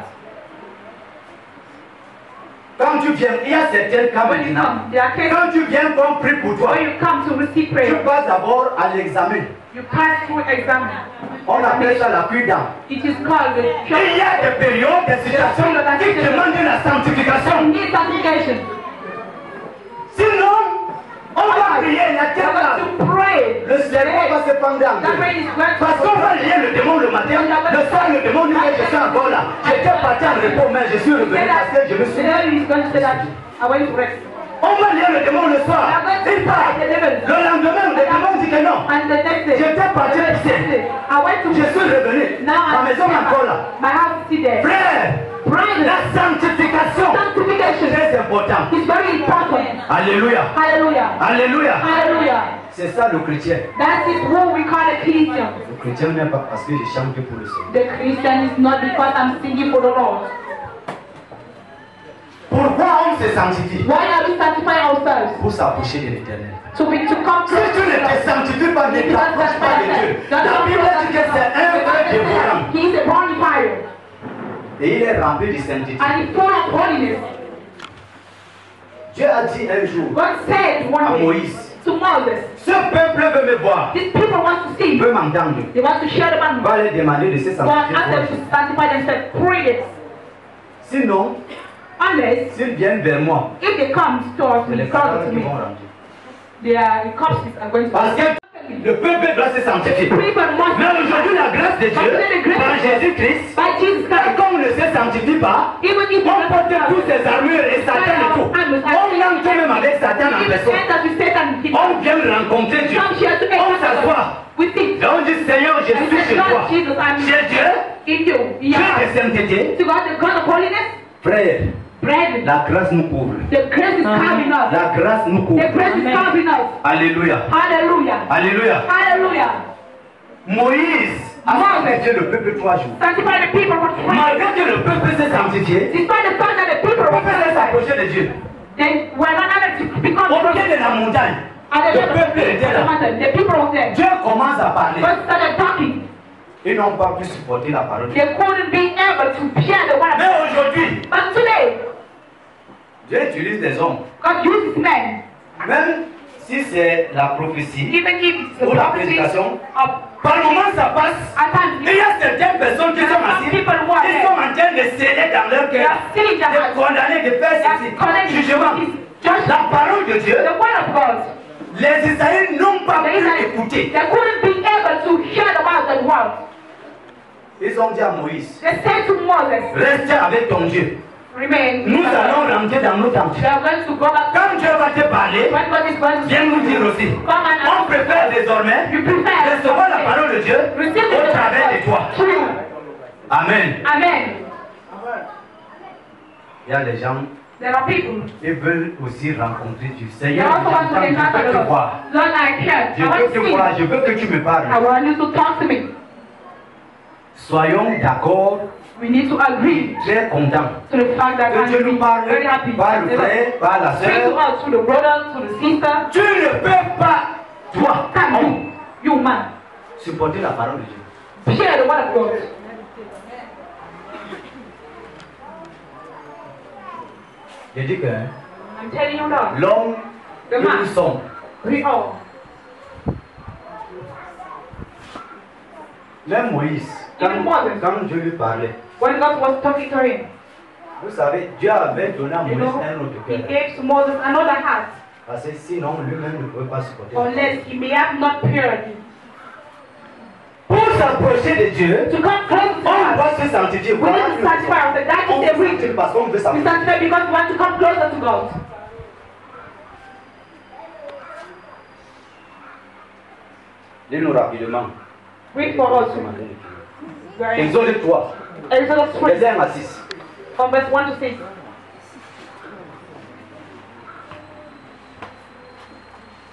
Quand tu viens, il y a certains cas maintenant. Quand tu viens comme prie pour toi, When you come to receive tu prayer, passes d'abord à l'examen. you pass through exam. On appelle ça la prudence. It is called the Il y a des périodes, des situations qui demandent la sanctification. You need sanctification. Sinon, on va prier la terre là. To pray. Le cerveau va se prendre en That deux. rain is going Parce qu'on va lier le démon le matin. Le soir, le démon dit que je suis encore là. J'étais parti en repos, mais je suis revenu parce que je me suis. The devil is going to say that I went to rest. On va lier le démon le soir. Il part. Le lendemain, le démon dit que non. And the next day, J'étais parti pisser. I went to Je suis revenu. Ma maison est encore là. My house is there. Frère, la sanctification Sanctification est très important. is very important. Alléluia. Hallelujah. Alléluia. Hallelujah. C'est ça le chrétien. That is what we call a Christian. Le chrétien n'est pas parce que je chante que pour le Seigneur. The Christian is not because I'm singing for the Lord. Pourquoi on se sanctifie? Why are we sanctifying ourselves? Pour s'approcher de l'éternel. To come Si tu ne te sanctifies pas, ne t'approches pas de Dieu. La Bible dit que c'est un feu dévorant. He is a burning fire. Et il est rempli de sainteté. And he's full of holiness. Dieu a dit un jour God said à one day Moïse, to Moses, ce peuple veut me voir, these people want to see, veut m'entendre. they want to share the man. Va leur demander de se God asked them sanctifier. to sanctify themselves 3 days. Sinon, Unless, s'ils viennent vers moi, if they come to us, c'est les closer cadavres to qui me, vont rentrer. their corpses are going to Parce que le peuple doit se sanctifier. people must. Mais aujourd'hui, la grâce de Dieu, par Jésus-Christ, By Jesus Christ, quand on ne se sanctifie pas, even if on porte toutes ces armures et Satan et tout. On entre même avec Satan en personne. On vient rencontrer Dieu. On s'assoit. Et on dit, Seigneur, je suis chez toi. Chez Dieu, Dieu de sainteté. Frère, la grâce nous couvre. The grace is covering us. La grâce nous couvre. The grace is covering us. Alléluia. Hallelujah. Alléluia. Hallelujah. Moïse a sanctifié le peuple 3 jours. Sanctify the people for 3 Malgré que le peuple s'est sanctifié, despite the fact that the people le were peuple s'est approché de Dieu. they were not able to become Au pied de la montagne, and le peuple était là. the people were there. Dieu commence à parler. God started talking. Ils n'ont pas pu supporter la parole. They couldn't be able to hear the word of Mais God. aujourd'hui, But today, Dieu utilise des hommes. God uses men. Même si c'est la prophétie Even if it's the ou la prophecy prédication, of par moment ça passe. at times, Il y a certaines personnes qui sont assises, qui sont en train de sceller dans leur they cœur, are still in their de hearts. condamner, de faire ceci. Jugement. La parole de Dieu, The word of God. les Israélites n'ont pas The pu Israelites, écouter. they couldn't be able to hear the word of God. Ils ont dit à Moïse, They said to Moses, reste avec ton Dieu. remain. Nous allons rentrer dans nos tentes. They are going to go back. Quand Dieu va te parler, When God is going to viens nous dire aussi. On préfère désormais recevoir la parole de Dieu au travers de toi. Amen. Amen. Il y a des gens, There are people. ils veulent aussi rencontrer Dieu. They Seigneur, also want to je encounter veux the te voir. Lord. Lord, I care. Je I want veux to te see. voir, je veux que tu me parles. I want you to talk to me. Soyons d'accord, We need to agree très contents. to the fact that Que Dieu nous parle very happy. par le frère, par la Speak to sœur. us, to the brother, to the sister. Tu ne peux pas, toi, Can homme, you man, supporter la parole de Dieu. share the word of God. Je dis que I'm telling you now, l'homme the que nous man, sommes, we all. même Moïse, quand Dieu lui parlait, When God was talking to him, vous savez, Dieu avait donné à you Moïse know, un autre he cœur. gave to Moses another heart, Parce que sinon, lui-même ne pouvait pas supporter. unless he may have not purity. Pour s'approcher de Dieu, To come close to on God, doit se sanctifier. we need to sanctify ourselves. That On is se the reason. sanctifie parce qu'on veut We s'approcher. sanctify because we want to come closer to God. Lis-nous rapidement. Read for us. We are in Exode 3, Exodus 3, verset 1 à 6. from verse 1 to 6.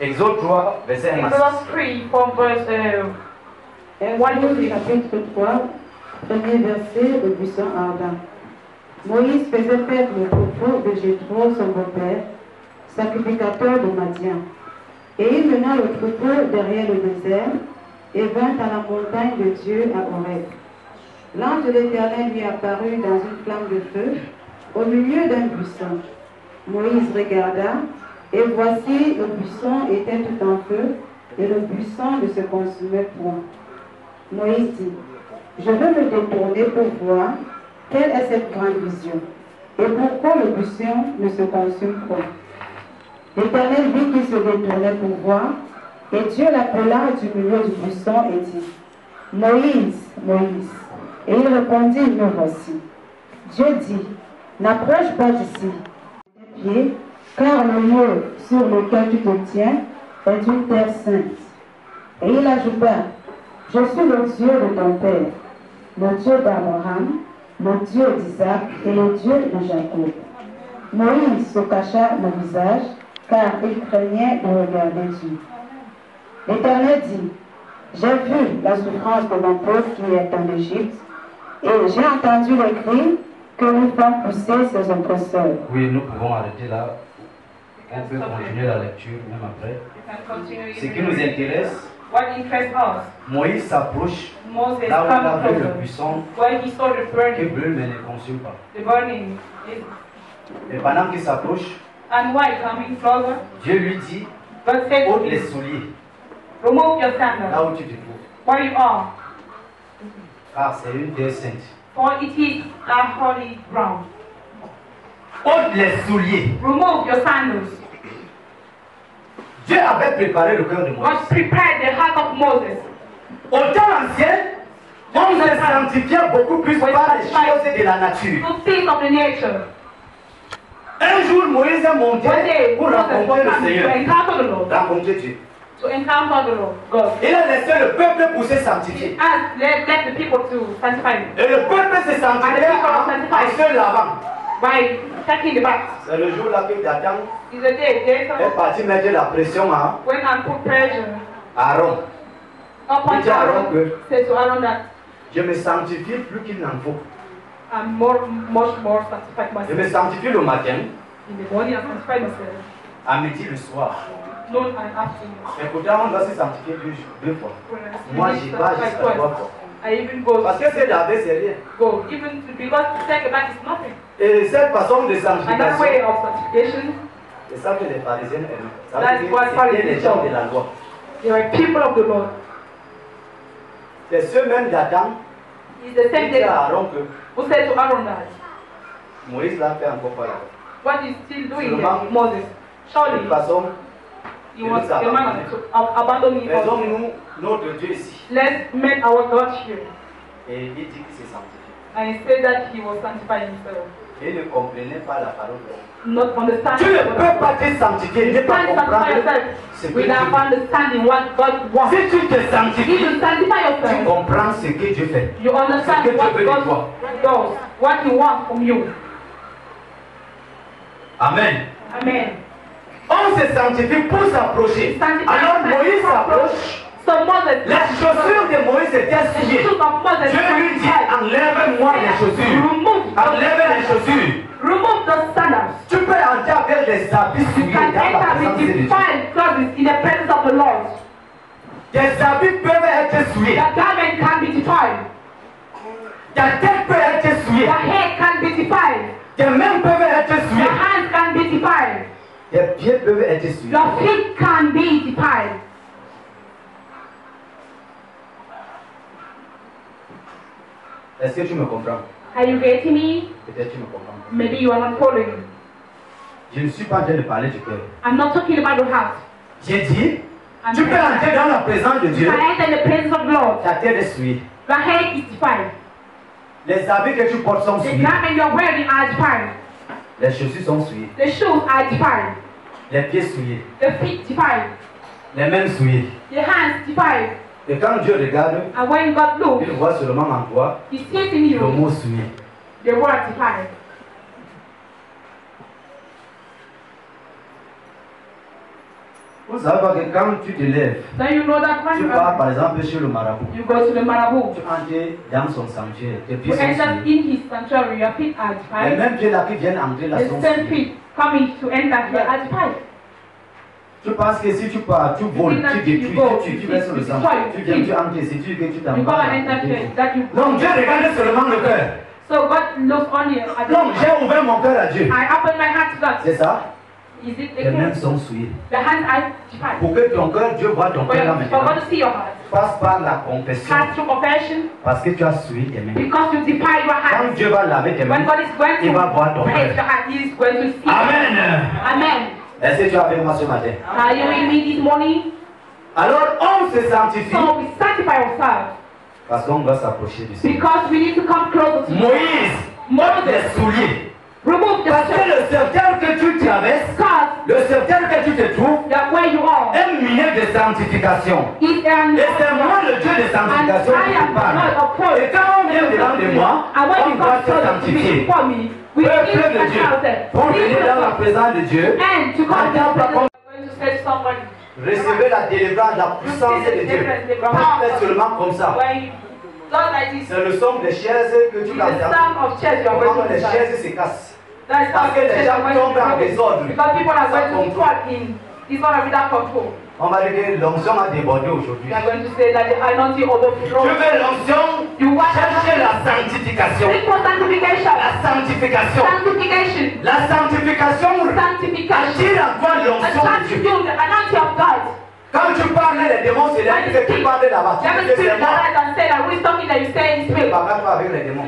Exode 3, verset 1 à 6. Exodus 3, from verse 1 to 6. Chapitre 3, premier verset, le buisson ardent. Moïse faisait paître le troupeau de Jéthro, son beau-père, sacrificateur de Madian. Et il mena le troupeau derrière le désert et vint à la montagne de Dieu à Horeb. L'ange de l'Éternel lui apparut dans une flamme de feu au milieu d'un buisson. Moïse regarda et voici le buisson était tout en feu et le buisson ne se consumait point. Moïse dit, je veux me détourner pour voir quelle est cette grande vision et pourquoi le buisson ne se consume point. L'Éternel vit qu'il se détournait pour voir, et Dieu l'appela du milieu du buisson et dit, Moïse, Moïse. Et il répondit, me voici. Dieu dit, n'approche pas d'ici, tes pieds, car le lieu sur lequel tu te tiens est une terre sainte. Et il ajouta, je suis le Dieu de ton père, le Dieu d'Abraham, le Dieu d'Isaac et le Dieu de Jacob. Moïse se cacha le visage car il craignait de regarder Dieu. L'Éternel dit, j'ai vu la souffrance de mon peuple qui est en Égypte, et j'ai entendu les cris que nous font pousser ses oppresseurs. Oui, nous pouvons arrêter là. On peut continuer la lecture même après. Ce qui nous intéresse, Moïse s'approche là où il a vu le buisson qui brûle mais ne consume pas. Et pendant qu'il s'approche, Dieu lui dit, ôte les souliers là où tu te trouves. Car c'est une terre sainte. For it is a holy ground. Ôte les souliers. Remove your sandals. Dieu avait préparé le cœur de Moïse. God prepared the heart of Moses. Au temps ancien, on se sanctifiait beaucoup plus par les choses de la nature. To things of the nature. Un jour, Moïse est monté pour rencontrer le Seigneur. Rencontrer Dieu. To encounter the Lord, God. Il a laissé le peuple pour se sanctifier. And let the people to sanctify. Et le peuple se sanctifiait en se lavant. By taking the bath. C'est le jour là que Dathan Is the day est parti mettre la pression à when I put pressure Aaron. upon Il dit à Aaron Aaron, que say to Aaron that je me sanctifie plus qu'il n'en faut. I'm much more sanctified Je me myself. sanctifie le matin, In the morning I sanctify myself. à midi le soir. Noon and afternoon. Mais pourtant on doit se sanctifier deux fois. Moi j'y vais jusqu'à 3 fois. I even go. Parce que c'est laver, c'est rien. Go even because to take a bath is nothing. Et cette façon de Another way sanctification, of sanctification. c'est ça que les pharisiens aiment. Ça That's veut what dire que c'était les Pharisees gens do. de la loi. They are people of the Lord. C'est ceux-mêmes d'Adam It's the qui same dit day à Aaron que who said to Aaron that Moïse l'a fait encore pas là. what he's still doing Seulement, here, Moses. De Surely toute façon, he was a man to abandon him. faisons-nous notre Dieu ici. Let's make our God here. Et il dit qu'il s'est sanctifié. And he said that he was sanctifying himself. Et il ne comprenait pas la parole de Dieu. Not understanding. Tu ne peux pas te sanctifier, ne You pas can't sanctify comprendre yourself ce que Dieu without fait. understanding what God wants. Si tu te If sanctifies, you sanctify tu yourself, comprends ce que Dieu fait. you understand Ce que what Dieu veut de God toi. does, what He wants from you. Amen. Amen. On se sanctifie pour s'approcher. Alors Moïse s'approche. So Moses, Les chaussures de Moïse étaient the souillées. shoes of Moses, Dieu lui dit, enlève-moi les chaussures. Enlève les chaussures. remove the sandals. Tu peux entrer avec les habits souillés You can dans la enter présence with de Dieu. defiled clothes in the presence of the Lord. Tes habits peuvent être souillés. The garment can be defiled. Ta tête peut être souillée. The head can be defiled. Tes mains peuvent être The souillées. hands can be defiled. Tes pieds peuvent être souillés. Your feet can be defiled. Est-ce que tu me comprends? Are you getting me? Peut-être tu me comprends. Maybe you are not following. Je ne suis pas en train de parler du cœur. I'm not talking about the heart. J'ai dit, I'm tu peux entrer dans la présence de You Dieu. can enter in the presence of the Lord. Ta tête est souillée. The head is defiled. Les habits que tu portes sont The souillés. garment you are wearing are defiled. Les chaussures sont souillées. The shoes are defiled. Les pieds souillés. The feet defiled. Les mains souillées. The hands defiled. Et quand Dieu regarde, And when God looks, il voit seulement en toi He sees in le you mot souillé. the word defiled. Vous savez pas que quand tu te lèves, Then you know that tu when pars par exemple chez le marabout, you go to the marabout, tu entres dans son sanctuaire, tes you pieds sont enter souillés. in his sanctuary, your feet are Les defiled. mêmes pieds là qui viennent entrer là The sont same souillés. feet coming to enter here are defiled. Tu penses que si tu pars, tu voles, tu détruis, tu vas sur le sang, tu viens, tu entres ici, tu You come and enter here, that you Donc Dieu regarde seulement le cœur. So God looks only at Donc j'ai ouvert mon cœur à Dieu. I open my heart to God. C'est ça? Is it the Les mains case? sont souillées. The hands are defiled. Pour que ton cœur, Dieu voit ton cœur là For God maintenant, to see your heart. passe par la confession. Pass through confession Parce que tu as souillé tes mains. because you defile your Quand hands. Dieu va laver tes mains, When God is going il to va voir ton praise cœur. your heart, He is going to see. Amen. Amen. Est-ce que tu es avec moi ce matin? Are you with me this morning? Alors on se sanctifie So we sanctify ourselves parce qu'on doit s'approcher du Seigneur. because we need to come closer to Moïse, ôte les souliers. remove the Parce que sandals. le secteur que tu traverses, Because Le secteur que tu te trouves est miné de sanctification. Et c'est moi le Dieu de sanctification qui parle. Et quand on vient devant de moi, on doit se sanctifier. Peuple de Dieu, pour venir dans la présence de Dieu, recevez la délivrance, la puissance de Dieu. Pas seulement comme ça. C'est le son des chaises que tu vas entendre. Comment les chaises se cassent. Parce que les gens tombent en désordre. On va dire que l'onction a débordé aujourd'hui. Tu veux l'onction, chercher la sanctification. La sanctification. La sanctification attire en toi l'onction de Dieu. Quand tu parles, les démons se lèvent, tu parles là-bas. Tu ne sais pas avec les démons.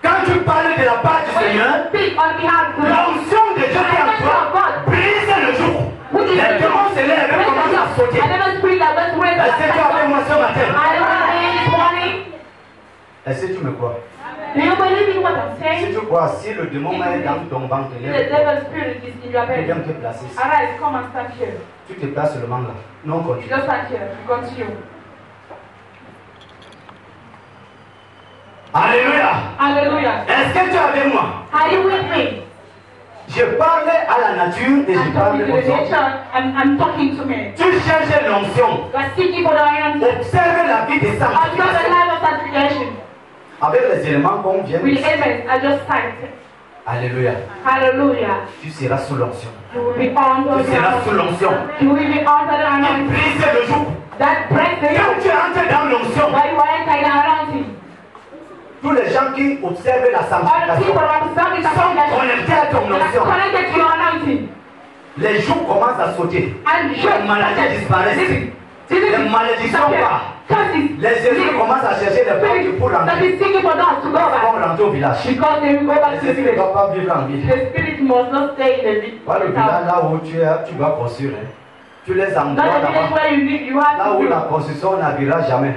Quand tu parles de la part du Seigneur, l'onction de Dieu qui est en toi brise le jour. Les démons se lèvent et commencent à sauter. Est-ce que tu as avec moi ce matin? Est-ce que tu me crois? Si tu crois, si le démon est dans ton ventre, il vient te placer ici. Tu te places seulement là. Non, continue. Alléluia. Alléluia. Est-ce que tu es avec moi? Are you with me? Je parlais à la nature et je parle aux hommes. I'm talking to me. Tu cherches l'onction. Observe la vie des sanctifications. Avec les éléments qu'on vient de dire. Alléluia. Alléluia. Tu seras sous l'onction. Tu seras sous l'onction. Tu brise le joug. Quand tu entres dans l'onction, tous les gens qui observent la sanctification sont connectés à ton onction. Les jougs commencent à sauter. Les maladies disparaissent. Les malédictions partent. Les esprits commencent à chercher les portes pour rentrer. Ils vont rentrer au village. Les esprits ne doivent pas vivre en ville. Pas le village là où tu vas construire. Tu les envoies là-bas. Là où la construction n'arrivera jamais.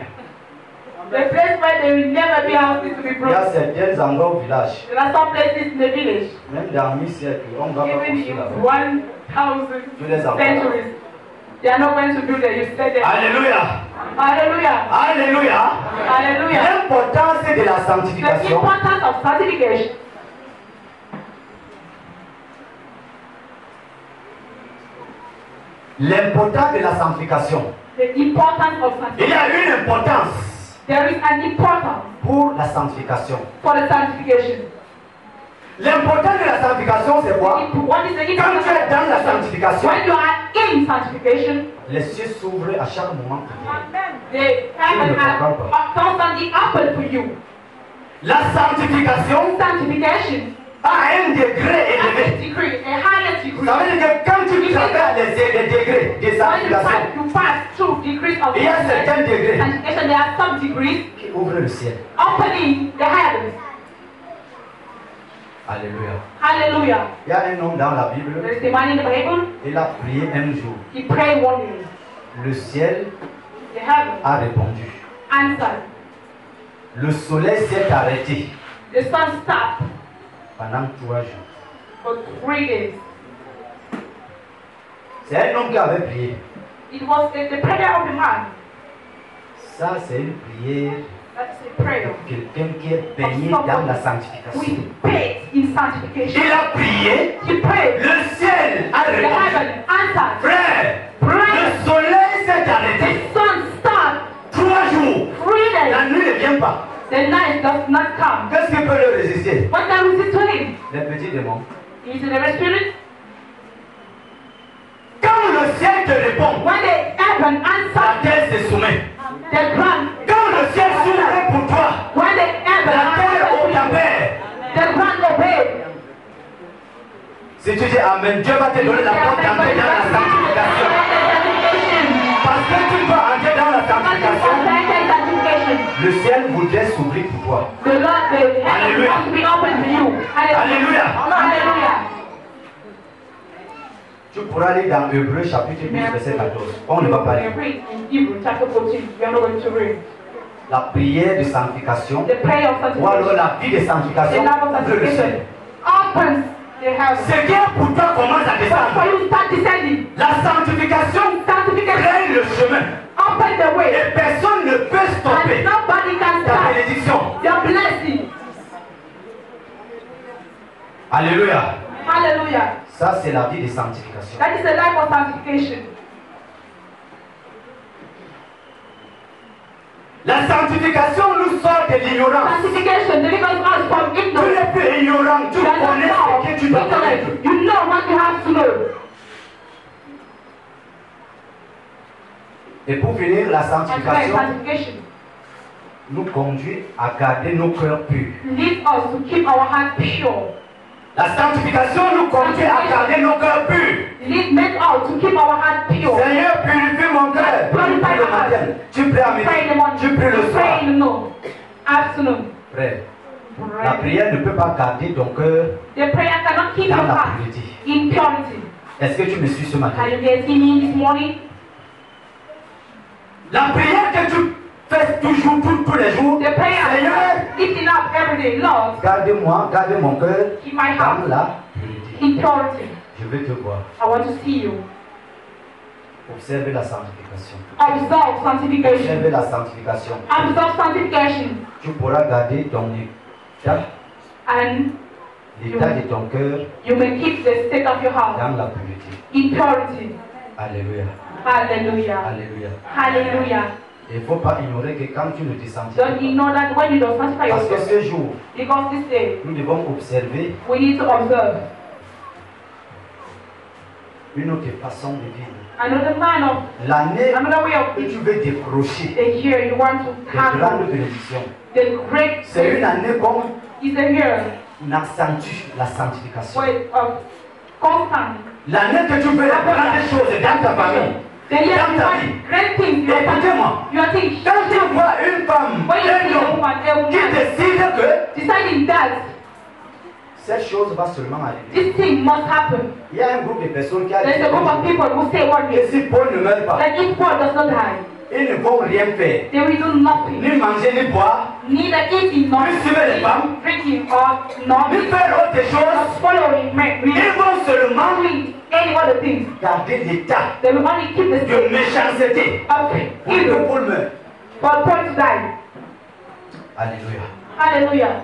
The place where there will never be houses to be Il y a broken. certains endroits au village. There are some places in the village. Même dans 1000 siècles, on va pas Even construire in là-bas. 1000 centuries, they are not going to build it. You stay there. Alléluia. Hallelujah. Alléluia. Hallelujah. L'importance de la The sanctification. importance of sanctification. L'importance de la sanctification. The importance of Il y sanctification. a une importance There is an importance pour la sanctification. for the sanctification. L'importance de la sanctification, c'est quoi? What is the Quand tu es importance? dans la sanctification, When you are in sanctification, les cieux s'ouvrent à chaque moment. the heaven are constantly open for you. La sanctification Sanctification a un degré has a élevé. degree, a higher degree. Ça veut dire que quand tu traverses les degrés de When sanctification, you pass through degrees of il y a certains degrés sanctification, there are some degrees qui ouvrent le ciel. opening the heavens. Alléluia. Hallelujah. Il y a un homme dans la Bible, There is a man in the Bible. il a prié un jour. He prayed one day. Le ciel The heavens a répondu. answered. Le soleil s'est arrêté The sun stopped pendant 3 jours. for 3 days. C'est un homme qui avait prié. It was the prayer of a man. Ça, c'est une prière That's a prayer. de quelqu'un qui est baigné dans la sanctification. We faith in sanctification. Il a prié, He prayed. le ciel a The répondu. heaven answered. Frère, Prayer. le soleil s'est arrêté. The sun stopped 3 jours. 3 La days. nuit ne vient pas. The night does not come. Qu'est-ce qui peut le résister? What can we see to him? Les petits démons. Is it the spirit? Quand le ciel te répond, When the heaven la answered, terre se soumet. the ground. Quand le ciel s'ouvre pour toi, When the heaven la terre answered, obéit. the ground obeyed. Si tu dis Amen, Dieu va te donner la porte d'entrer dans la sanctification. Parce que tu dois entrer dans la sanctification, le ciel voudrait s'ouvrir pour toi. The Lord, the heaven wants to be open to you. Alléluia. Hallelujah. Tu pourras aller dans Hébreux chapitre 10, verset 14. On ne va pas lire. Read in Hebrews chapter 14. We are not going to read. La prière de sanctification, The prayer of ou alors sanctification. la vie de The sanctification, love of ouvre le ciel. sanctification opens Ce qui est pour toi commence à descendre. La sanctification crée le chemin. Et personne ne peut stopper ta bénédiction. Alléluia. Hallelujah. Ça, c'est la vie de sanctification. That is the life of sanctification. La sanctification nous sort de l'ignorance. Sanctification delivers us from Tu ignorance. n'es plus ignorant, tu connais ce que tu dois connaître. You know what you have to know. Et pour finir, la sanctification Sanctification nous conduit à garder nos cœurs purs. leads us to keep our heart pure. La sanctification nous conduit à garder nos cœurs purs. Make us to keep our heart pure. Seigneur, purifie mon cœur. Purify le your heart. matin, tu pries à midi, Pray in the morning. tu pries le soir. Pray in the afternoon. Frère, la prière ne peut pas garder ton cœur The prayer cannot keep dans your la heart pureté. in purity. Est-ce que tu me suis ce matin? Are you getting me this morning? La prière que tu fais toujours, tous les jours, The prayer Seigneur, lifting up every day. Lord, garde-moi, garde mon cœur keep my dans heart la pureté. in purity. Je veux te voir. I want to see you. Observe la sanctification. Observe sanctification. Observe la sanctification. Observe sanctification. Tu pourras garder ton état, And l'état de ton cœur you may keep the state of your heart dans la pureté. in purity. Alléluia. Hallelujah. Alléluia. Hallelujah. Il ne faut pas ignorer que quand tu ne te sanctifies Don't ignore that when you don't sanctify parce que yourself. ce jour, Because this day, nous devons observer we need to observe une autre façon de vivre. another man of L'année another way of que tu veux décrocher the year you want to de have grandes bénédictions, the great c'est une année comme is a year n'accentue la sanctification. way of constant. L'année que tu veux les grandes choses dans ta famille, The year dans you ta want vie. great things in your Écoutez-moi, you are thinking quand tu vois une femme, when you see un a homme woman, a qui woman décide que deciding that cette chose va seulement arriver. this thing must happen. Il y a un groupe de personnes qui a There's a group of people who say one que day si Paul ne meurt pas, that if Paul does not die, ils ne vont rien faire, they will do nothing. ni manger, ni boire, Neither eating nor ni suivre les femmes, drinking or nor ni faire autre chose. not following men. Ils vont seulement Doing any other things. garder l'état They will only keep the de state méchanceté. of Pour que evil Paul meure. for Paul to die. Alléluia. Hallelujah.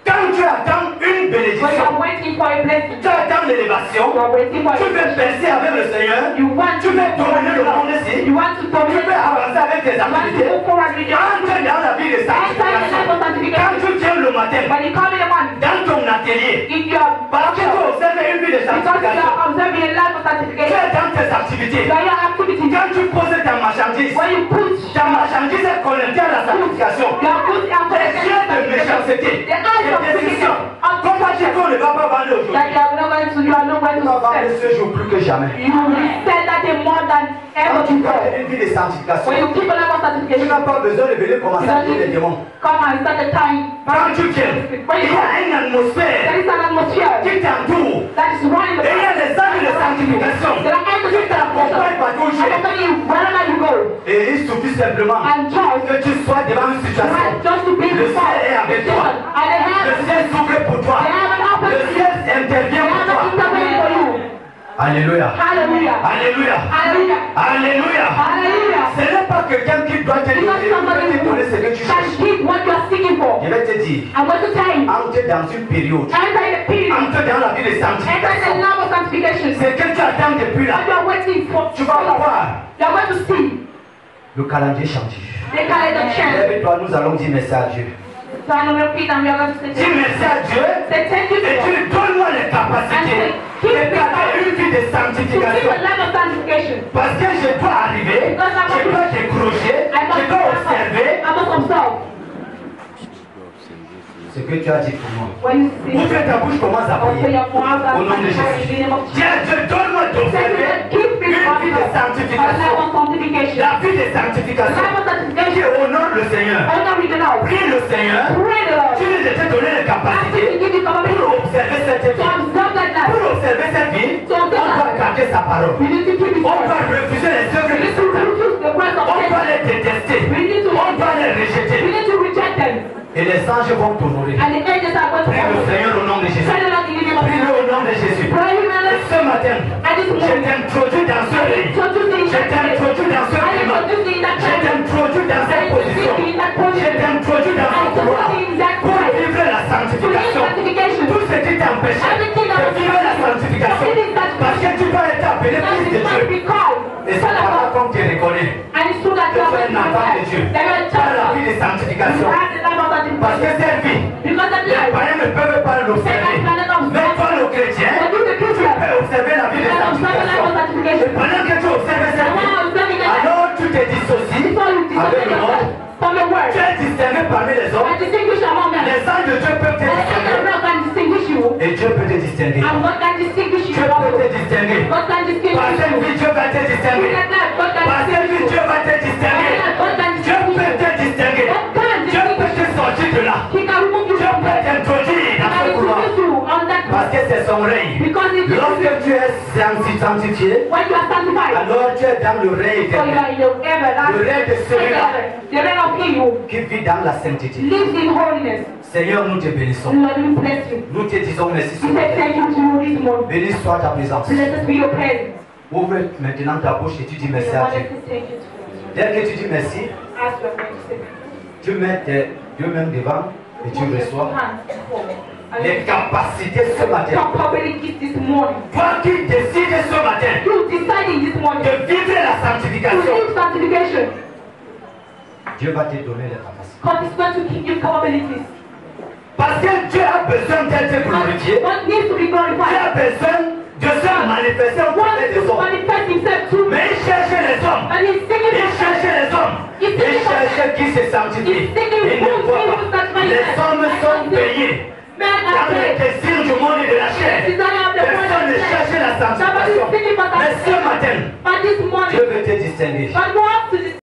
Quand tu attends une When you bénédiction, are waiting for a blessing, tu attends l'élévation, you are waiting for tu veux a percer avec le Seigneur, you want tu veux dominer le monde ici, you want to tu dominate, veux avancer avec tes you want to activités, move forward with your entre dans la vie de enter in the life sanctification. of Quand sanctification. tu tiens le matin, When you come in the morning, dans ton atelier, in your parce que tu observes une vie de because you sanctification, are observing a life of tu sanctification, es dans tes activités. by your activities, Quand tu poses ta marchandise, when you put ta marchandise est connectée à la sanctification. your goods are Tes yeux de méchanceté, the eyes of tes décisions, sanctification, comment tu qu'on ne va pas vendre aujourd'hui? that you are not going to Tu vas vendre sell. ce jour plus que jamais. You will sell that day more than ever Quand tu before. gardes une vie de sanctification, When you keep a life of tu sanctification, n'as pas besoin de venir commencer à tuer les démons. come and start a time. Quand tu tiens, When il you y a come, une atmosphère there is an atmosphere qui t'entoure. that is running the Et il y a des actes de sanctification There are angels qui t'accompagnent partout où tu es. accompany you wherever you go. Et il suffit simplement And just que tu sois devant une situation. just to be Le ciel est avec toi. and the Le heaven, ciel s'ouvre pour toi. the heaven Le opens, ciel the intervient pour heaven toi. intervenes for you. Alléluia. Hallelujah. Alléluia. Hallelujah. Alléluia. Hallelujah. Ce n'est pas quelqu'un qui doit te Because somebody donner ce que tu can cherches. give what you are seeking for. Je vais te dire, I'm going to tell you, entre dans une période, enter in the period, entre dans la vie de enter in the sanctification, love of sanctification. c'est que tu attends depuis là. What you are waiting for, Tu vas voir you are going to see le calendrier changer. the calendar change. Lève-toi, nous allons dire merci à Dieu. So I'm going to repeat and we are going to say, Dis merci à Dieu say thank you et to tu donnes-moi les capacités de garder une vie de keep sanctification. the life of sanctification. Parce que je dois arriver, je dois décrocher, je dois observer I must observe ce que tu as dit pour moi. when you see. Ouvre ta bouche, commence à Open prier. your mouth Au nom and de pray in the Jésus. name of Jesus. Dieu, donne-moi d'observer Keep une vie de a life sanctification. of sanctification. La vie de The sanctification life of qui sanctification. honore le Seigneur. Honor with the Lord. Prie le Seigneur. Pray the Lord. Tu nous as donné les Ask him to capacités give you capacity pour observer cette to vie. observe that life. Pour observer cette vie, on doit garder sa parole. We need to keep it On on. doit refuser les œuvres We de need to Satan. refuse the words of On doit Satan. les détester. We need to On doit les We rejeter. need to reject them. Et les anges vont t'honorer. And the angels are going to Prie le Seigneur au nom de Jésus. Pray the Lord in the name of Prie-le au nom de Jésus. Pray him, Et ce matin, je t'introduis dans ce lit. Je t'introduis dans ce climat. Je t'introduis dans cette position. Je t'introduis dans ce couloir pour vivre la sanctification. Tout ce qui t'empêchait de vivre la sanctification. Parce que tu vas être appelé fils de Dieu. Et c'est pas comme tu reconnais. Tu es un enfant de Dieu. Par la vie de sanctification. Parce que cette vie, les païens ne peuvent pas l'observer. Mais toi, le chrétien, tu peux observer la vie de sanctification. Et pendant que tu observes cette vie, alors tu te dissocies avec le monde. Tu es distingué parmi les hommes. Les anges de Dieu peuvent te distinguer. Et Dieu peut te distinguer. Dieu peut te distinguer. Par cette vie, Dieu va te distinguer. Par cette vie, Dieu va te distinguer. Dieu peut te distinguer. Dieu peut te sortir de là. Dieu peut t'introduire dans ce couloir. Parce que c'est son règne. Lorsque tu es sanctifié, alors tu es dans le règne de le règne de celui-là qui vit dans la sainteté. Seigneur, nous te bénissons. Nous te disons merci. Béni soit ta présence. Ouvre maintenant ta bouche et tu dis merci à Dieu. Dès que tu dis merci, tu mets tes deux mains devant et tu reçois les capacités ce matin. Toi qui décides ce matin de vivre la sanctification, Dieu va te donner les capacités. Parce que Dieu a besoin d'être glorifié. Dieu a besoin de se manifester auprès des hommes. Mais il cherche les hommes. Il cherche les hommes. Il cherche qui se sanctifie. Il ne voit pas. Les hommes sont payés dans le désir du monde et de la chair. Personne ne cherche la sanctification. Mais ce matin, Dieu veut te distinguer.